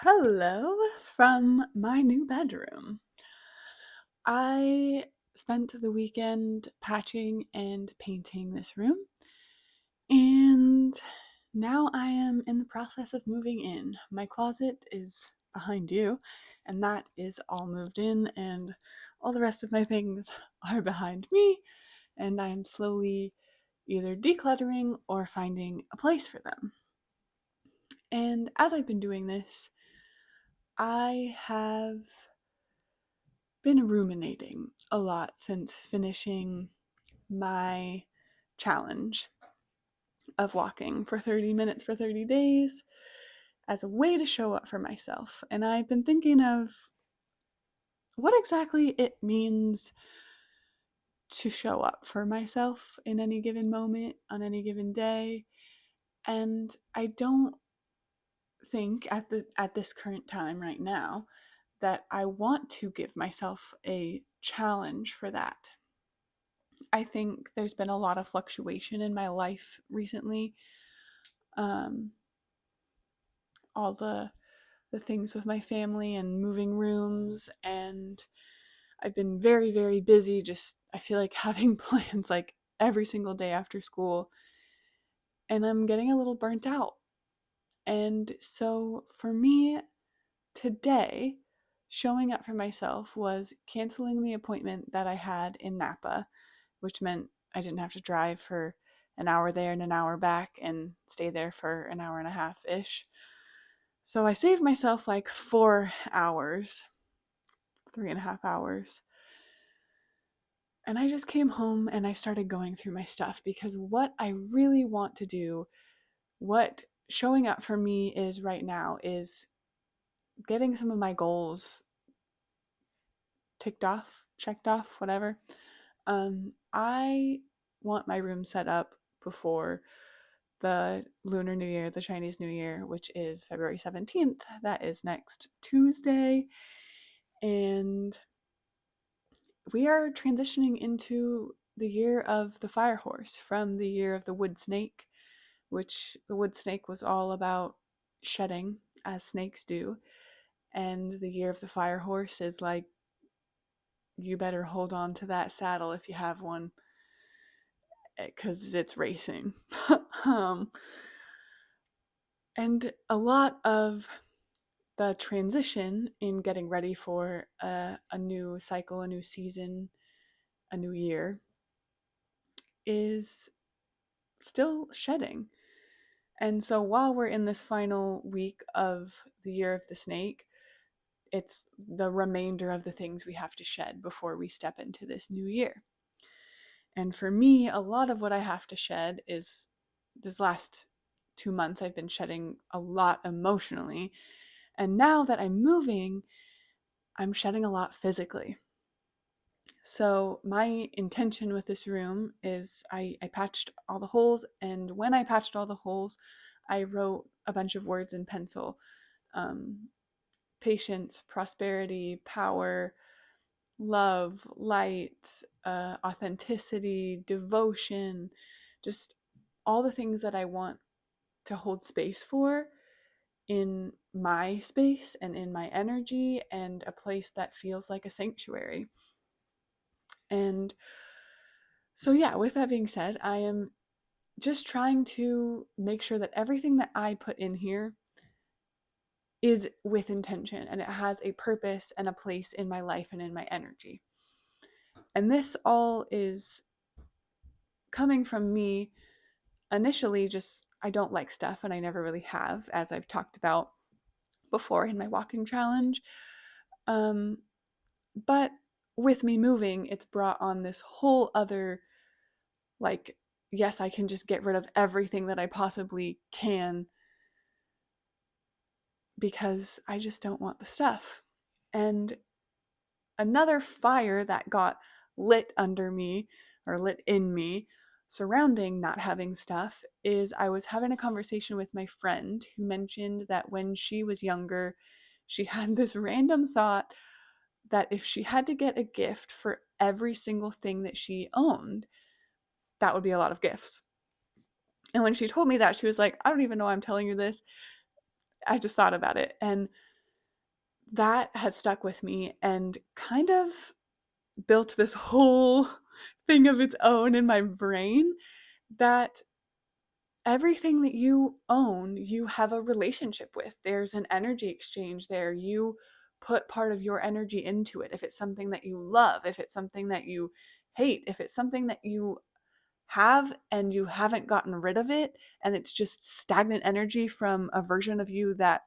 Hello from my new bedroom. I spent the weekend patching and painting this room, and now I am in the process of moving in. My closet is behind you, and that is all moved in, and all the rest of my things are behind me, and I am slowly either decluttering or finding a place for them. And as I've been doing this, I have been ruminating a lot since finishing my challenge of walking for 30 minutes for 30 days as a way to show up for myself. And I've been thinking of what exactly it means to show up for myself in any given moment, on any given day. And I don't think at this current time right now that I want to give myself a challenge for that. I think there's been a lot of fluctuation in my life recently. Um, all the things with my family and moving rooms, and I've been very, very busy. Just I feel like having plans like every single day after school, and I'm getting a little burnt out. And so for me today, showing up for myself was canceling the appointment that I had in Napa, which meant I didn't have to drive for an hour there and an hour back and stay there for an hour and a half ish. So I saved myself like 4 hours, 3.5 hours. And I just came home and I started going through my stuff because what I really want to do, what showing up for me is right now, is getting some of my goals ticked off, checked off, whatever. I want my room set up before the Lunar New Year, the Chinese New Year, which is February 17th. That is next Tuesday. And we are transitioning into the year of the fire horse from the year of the wood snake, which the wood snake was all about shedding, as snakes do. And the year of the fire horse is like, you better hold on to that saddle if you have one, because it's racing. um, and a lot of the transition in getting ready for a new cycle, a new season, a new year is still shedding. And so while we're in this final week of the year of the snake, it's the remainder of the things we have to shed before we step into this new year. And for me, a lot of what I have to shed is this last 2 months, I've been shedding a lot emotionally. And now that I'm moving, I'm shedding a lot physically. So my intention with this room is I patched all the holes, and when I patched all the holes, I wrote a bunch of words in pencil. Um, Patience, prosperity, power, love, light, authenticity, devotion, just all the things that I want to hold space for in my space and in my energy, and a place that feels like a sanctuary. And so, yeah, with that being said, I am just trying to make sure that everything that I put in here is with intention and it has a purpose and a place in my life and in my energy. And this all is coming from me initially, just I don't like stuff and I never really have, as I've talked about before in my walking challenge. Um, but with me moving, it's brought on this whole other, like, yes, I can just get rid of everything that I possibly can because I just don't want the stuff. And another fire that got lit under me or lit in me surrounding not having stuff is I was having a conversation with my friend who mentioned that when she was younger, she had this random thought that if she had to get a gift for every single thing that she owned, that would be a lot of gifts. And when she told me that, she was like, I don't even know why I'm telling you this. I just thought about it. And that has stuck with me and kind of built this whole thing of its own in my brain, that everything that you own, you have a relationship with. There's an energy exchange there. You put part of your energy into it. If it's something that you love, if it's something that you hate, if it's something that you have and you haven't gotten rid of it, and it's just stagnant energy from a version of you that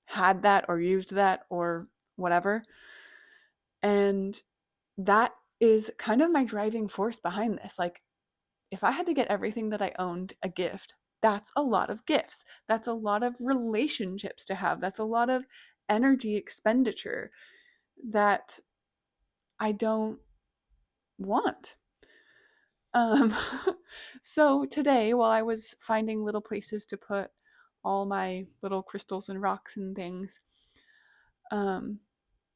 had that or used that or whatever. And that is kind of my driving force behind this. Like, if I had to get everything that I owned a gift, that's a lot of gifts. That's a lot of relationships to have. That's a lot of energy expenditure that I don't want. Um, so today, while I was finding little places to put all my little crystals and rocks and things, um,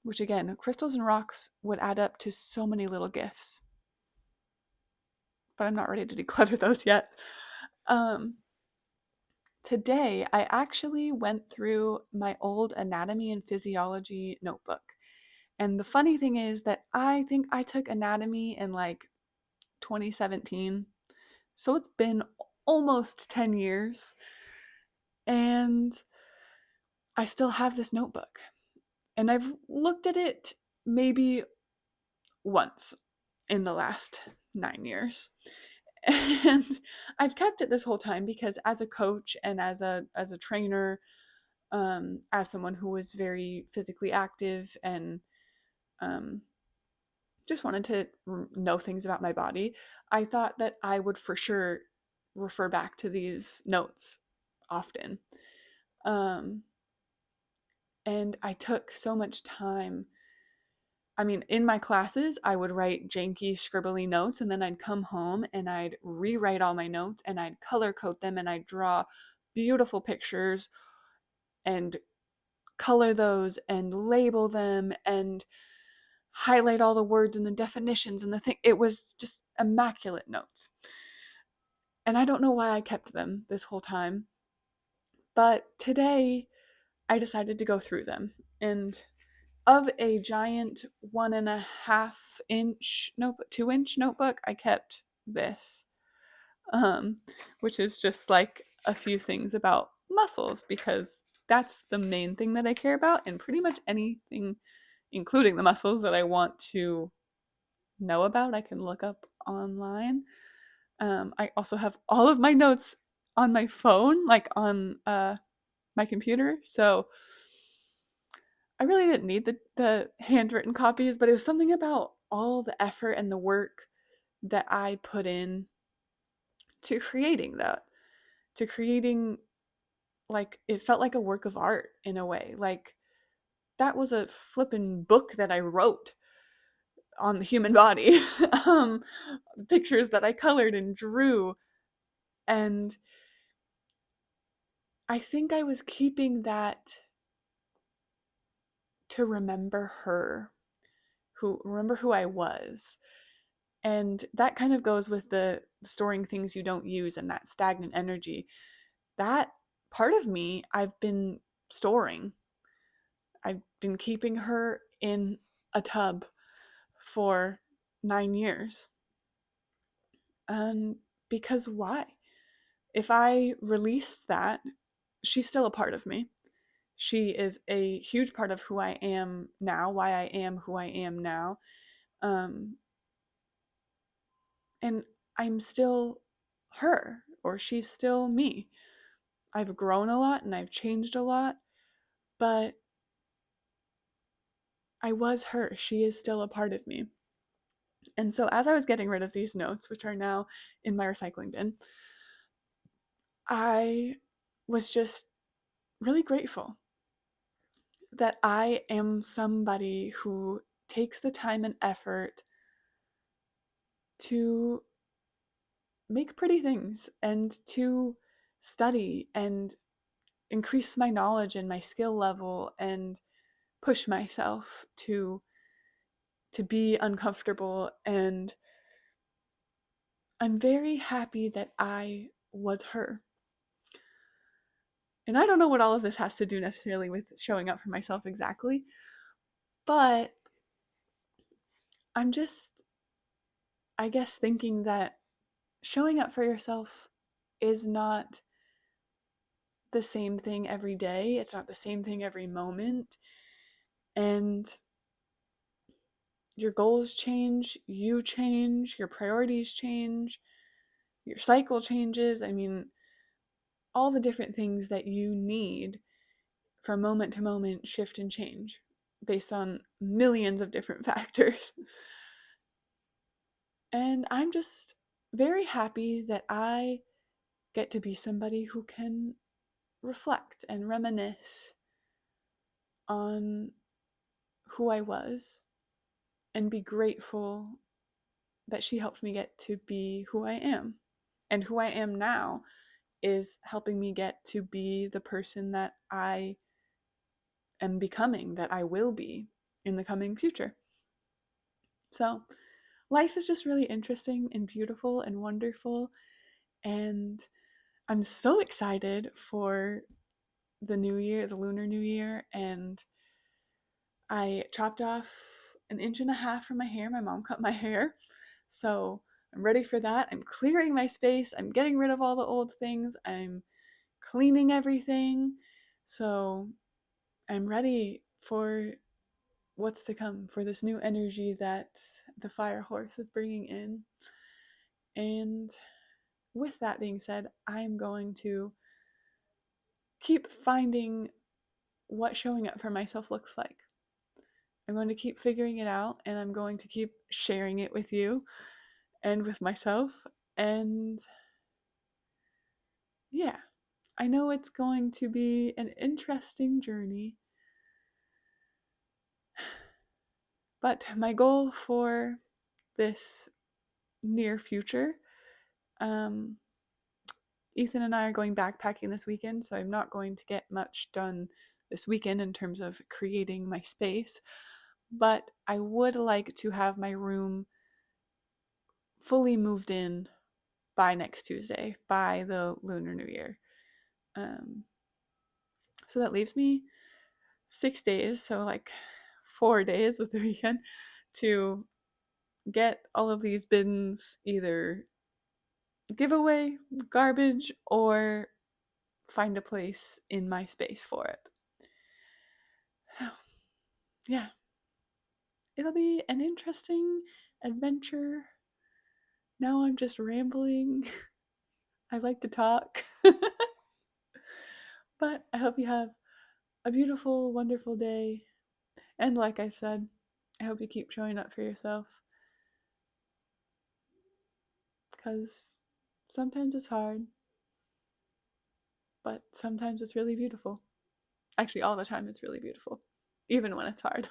which again, crystals and rocks would add up to so many little gifts, but I'm not ready to declutter those yet. Um, Today, I actually went through my old anatomy and physiology notebook. And the funny thing is that I think I took anatomy in like 2017. So it's been almost 10 years. And I still have this notebook. And I've looked at it maybe once in the last 9 years. And I've kept it this whole time because as a coach and as a trainer, as someone who was very physically active and um, just wanted to know things about my body, I thought that I would for sure refer back to these notes often. Um, and I took so much time. I mean, in my classes, I would write janky, scribbly notes, and then I'd come home and I'd rewrite all my notes and I'd color code them and I'd draw beautiful pictures and color those and label them and highlight all the words and the definitions and the thing. It was just immaculate notes. And I don't know why I kept them this whole time. But today I decided to go through them. And of a giant 1.5 inch notebook, 2 inch notebook, I kept this, which is just like a few things about muscles because that's the main thing that I care about. And pretty much anything, including the muscles that I want to know about, I can look up online. I also have all of my notes on my phone, like on my computer. So I really didn't need the handwritten copies, but it was something about all the effort and the work that I put in to creating that, to creating, like, it felt like a work of art in a way. Like, that was a flippin' book that I wrote on the human body. um, Pictures that I colored and drew. And I think I was keeping that to remember her, who remember who I was. And that kind of goes with the storing things you don't use and that stagnant energy. That part of me I've been storing. I've been keeping her in a tub for 9 years. And because why? If I released that, she's still a part of me. She is a huge part of who I am now, why I am who I am now. Um, and I'm still her, or she's still me. I've grown a lot and I've changed a lot, but I was her. She is still a part of me. And so as I was getting rid of these notes, which are now in my recycling bin, I was just really grateful that I am somebody who takes the time and effort to make pretty things and to study and increase my knowledge and my skill level and push myself to be uncomfortable. And I'm very happy that I was her. And I don't know what all of this has to do necessarily with showing up for myself exactly, but I'm just, I guess, thinking that showing up for yourself is not the same thing every day. It's not the same thing every moment. And your goals change, you change, your priorities change, your cycle changes. I mean, all the different things that you need from moment to moment shift and change based on millions of different factors. And I'm just very happy that I get to be somebody who can reflect and reminisce on who I was and be grateful that she helped me get to be who I am. And who I am now is helping me get to be the person that I am becoming, that I will be in the coming future. So, life is just really interesting and beautiful and wonderful. And I'm so excited for the new year, the Lunar New Year. And I chopped off an inch and a half from my hair. My mom cut my hair. So I'm ready for that. I'm clearing my space. I'm getting rid of all the old things. I'm cleaning everything. So I'm ready for what's to come, for this new energy that the fire horse is bringing in. And with that being said, I'm going to keep finding what showing up for myself looks like. I'm going to keep figuring it out, and I'm going to keep sharing it with you and with myself. And yeah, I know it's going to be an interesting journey, but my goal for this near future, um, Ethan and I are going backpacking this weekend, so I'm not going to get much done this weekend in terms of creating my space, but I would like to have my room fully moved in by next Tuesday, by the Lunar New Year. Um, so that leaves me 6 days, so like 4 days with the weekend, to get all of these bins either give away, garbage, or find a place in my space for it. So, yeah, it'll be an interesting adventure. Now I'm just rambling. I like to talk. But I hope you have a beautiful, wonderful day. And like I said, I hope you keep showing up for yourself. Because sometimes it's hard, but sometimes it's really beautiful. Actually, all the time it's really beautiful, even when it's hard.